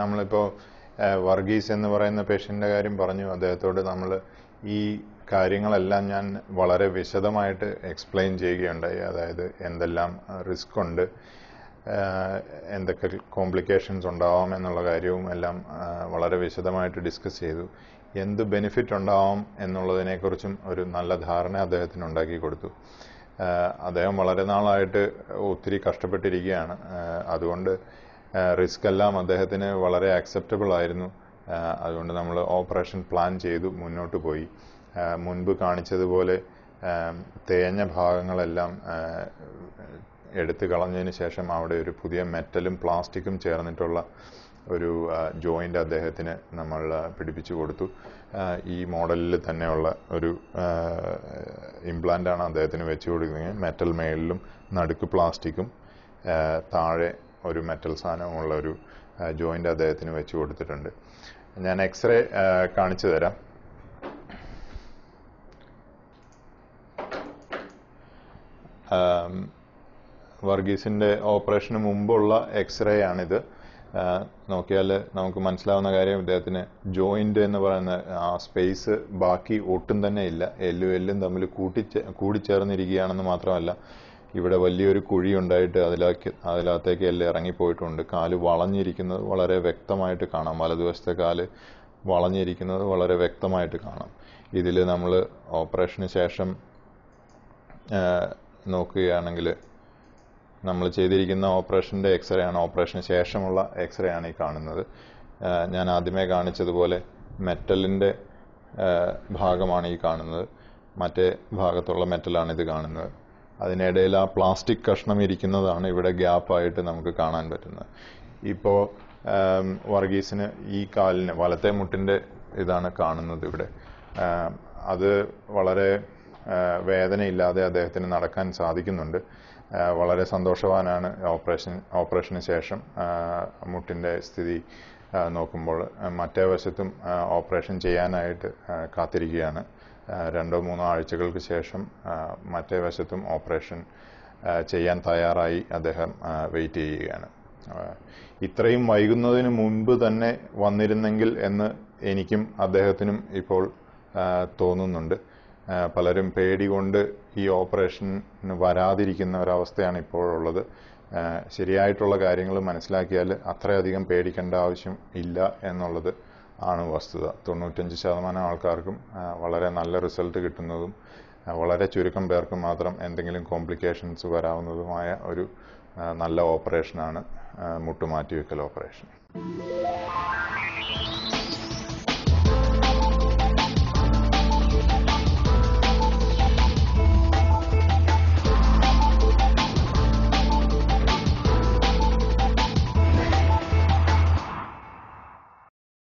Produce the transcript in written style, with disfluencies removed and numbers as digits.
നമ്മളിപ്പോൾ വർഗീസ് എന്ന് പറയുന്ന പേഷ്യൻ്റെ കാര്യം പറഞ്ഞു. അദ്ദേഹത്തോട് നമ്മൾ ഈ കാര്യങ്ങളെല്ലാം ഞാൻ വളരെ വിശദമായിട്ട് എക്സ്പ്ലെയിൻ ചെയ്യുകയുണ്ടായി. അതായത് എന്തെല്ലാം റിസ്ക് ഉണ്ട്, എന്തൊക്കെ കോംപ്ലിക്കേഷൻസ് ഉണ്ടാവാം എന്നുള്ള കാര്യവും എല്ലാം വളരെ വിശദമായിട്ട് ഡിസ്കസ് ചെയ്തു. എന്ത് ബെനിഫിറ്റ് ഉണ്ടാവാം എന്നുള്ളതിനെക്കുറിച്ചും ഒരു നല്ല ധാരണ അദ്ദേഹത്തിന് ഉണ്ടാക്കി കൊടുത്തു. അദ്ദേഹം വളരെ നാളായിട്ട് ഒത്തിരി കഷ്ടപ്പെട്ടിരിക്കുകയാണ്. അതുകൊണ്ട് റിസ്ക് എല്ലാം അദ്ദേഹത്തിന് വളരെ അക്സെപ്റ്റബിൾ ആയിരുന്നു. അതുകൊണ്ട് നമ്മൾ ഓപ്പറേഷൻ പ്ലാൻ ചെയ്തു മുന്നോട്ട് പോയി. മുൻപ് കാണിച്ചതുപോലെ തേഞ്ഞ ഭാഗങ്ങളെല്ലാം എടുത്തു കളഞ്ഞതിന് ശേഷം അവിടെ ഒരു പുതിയ മെറ്റലും പ്ലാസ്റ്റിക്കും ചേർന്നിട്ടുള്ള ഒരു ജോയിൻ്റ് അദ്ദേഹത്തിന് നമ്മൾ പിടിപ്പിച്ചു കൊടുത്തു. ഈ മോഡലിൽ തന്നെയുള്ള ഒരു ഇംപ്ലാന്റാണ് അദ്ദേഹത്തിന് വെച്ച് കൊടുക്കുന്നത്. മെറ്റൽ മേളിലും നടുക്ക് പ്ലാസ്റ്റിക്കും താഴെ ഒരു മെറ്റൽ സാധനമുള്ള ഒരു ജോയിൻ്റ് അദ്ദേഹത്തിന് വെച്ച് കൊടുത്തിട്ടുണ്ട്. ഞാൻ എക്സ്റേ കാണിച്ചു തരാം. വർഗീസിൻ്റെ ഓപ്പറേഷന് മുമ്പുള്ള എക്സ്റേ ആണിത്. നോക്കിയാൽ നമുക്ക് മനസ്സിലാവുന്ന കാര്യം, ഇദ്ദേഹത്തിന് ജോയിൻ്റ് എന്ന് പറയുന്ന ആ സ്പേസ് ബാക്കി ഒട്ടും തന്നെ ഇല്ല. എല്ലും തമ്മിൽ കൂടിച്ചേർന്നിരിക്കുകയാണെന്ന് മാത്രമല്ല, ഇവിടെ വലിയൊരു കുഴി ഉണ്ടായിട്ട് അതിനകത്തേക്ക് എല്ല് ഇറങ്ങിപ്പോയിട്ടുണ്ട്. കാല് വളഞ്ഞിരിക്കുന്നത് വളരെ വ്യക്തമായിട്ട് കാണാം. വലതുവശത്തെ കാല് വളഞ്ഞിരിക്കുന്നത് വളരെ വ്യക്തമായിട്ട് കാണാം. ഇതിൽ നമ്മൾ ഓപ്പറേഷന് ശേഷം നോക്കുകയാണെങ്കിൽ നമ്മൾ ചെയ്തിരിക്കുന്ന ഓപ്പറേഷൻ്റെ എക്സ്റേ ആണ്. ഓപ്പറേഷന് ശേഷമുള്ള എക്സ്റേ ആണ് ഈ കാണുന്നത്. ഞാൻ ആദ്യമേ കാണിച്ചതുപോലെ മെറ്റലിൻ്റെ ഭാഗമാണ് ഈ കാണുന്നത്. മറ്റേ ഭാഗത്തുള്ള മെറ്റലാണ് ഇത് കാണുന്നത്. അതിനിടയിൽ ആ പ്ലാസ്റ്റിക് കഷ്ണം ഇരിക്കുന്നതാണ് ഇവിടെ ഗ്യാപ്പായിട്ട് നമുക്ക് കാണാൻ പറ്റുന്നത്. ഇപ്പോൾ വർഗീസിന് ഈ കാലിന് വലത്തെ മുട്ടിൻ്റെ ഇതാണ് കാണുന്നത് ഇവിടെ. അത് വളരെ വേദനയില്ലാതെ അദ്ദേഹത്തിന് നടക്കാൻ സാധിക്കുന്നുണ്ട്. വളരെ സന്തോഷവാനാണ്. ഓപ്പറേഷന് ശേഷം മുട്ടിൻ്റെ സ്ഥിതി നോക്കുമ്പോൾ മറ്റേ വശത്തും ഓപ്പറേഷൻ ചെയ്യാനായിട്ട് കാത്തിരിക്കുകയാണ്. 2-3 ആഴ്ചകൾക്ക് ശേഷം മറ്റേ വശത്തും ഓപ്പറേഷൻ ചെയ്യാൻ തയ്യാറായി അദ്ദേഹം വെയിറ്റ് ചെയ്യുകയാണ്. ഇത്രയും വൈകുന്നതിന് മുൻപ് തന്നെ വന്നിരുന്നെങ്കിൽ എന്ന് എനിക്കും അദ്ദേഹത്തിനും ഇപ്പോൾ തോന്നുന്നുണ്ട്. പലരും പേടി കൊണ്ട് ഈ ഓപ്പറേഷന് വരാതിരിക്കുന്ന ഒരവസ്ഥയാണ് ഇപ്പോഴുള്ളത്. ശരിയായിട്ടുള്ള കാര്യങ്ങൾ മനസ്സിലാക്കിയാൽ അത്രയധികം പേടിക്കേണ്ട ആവശ്യം ഇല്ല എന്നുള്ളത് ആണ് വസ്തുത. 95% ആൾക്കാർക്കും വളരെ നല്ല റിസൾട്ട് കിട്ടുന്നതും വളരെ ചുരുക്കം പേർക്ക് മാത്രം എന്തെങ്കിലും കോംപ്ലിക്കേഷൻസ് വരാവുന്നതുമായ ഒരു നല്ല ഓപ്പറേഷനാണ് മുട്ടുമാറ്റിവെക്കൽ ഓപ്പറേഷൻ.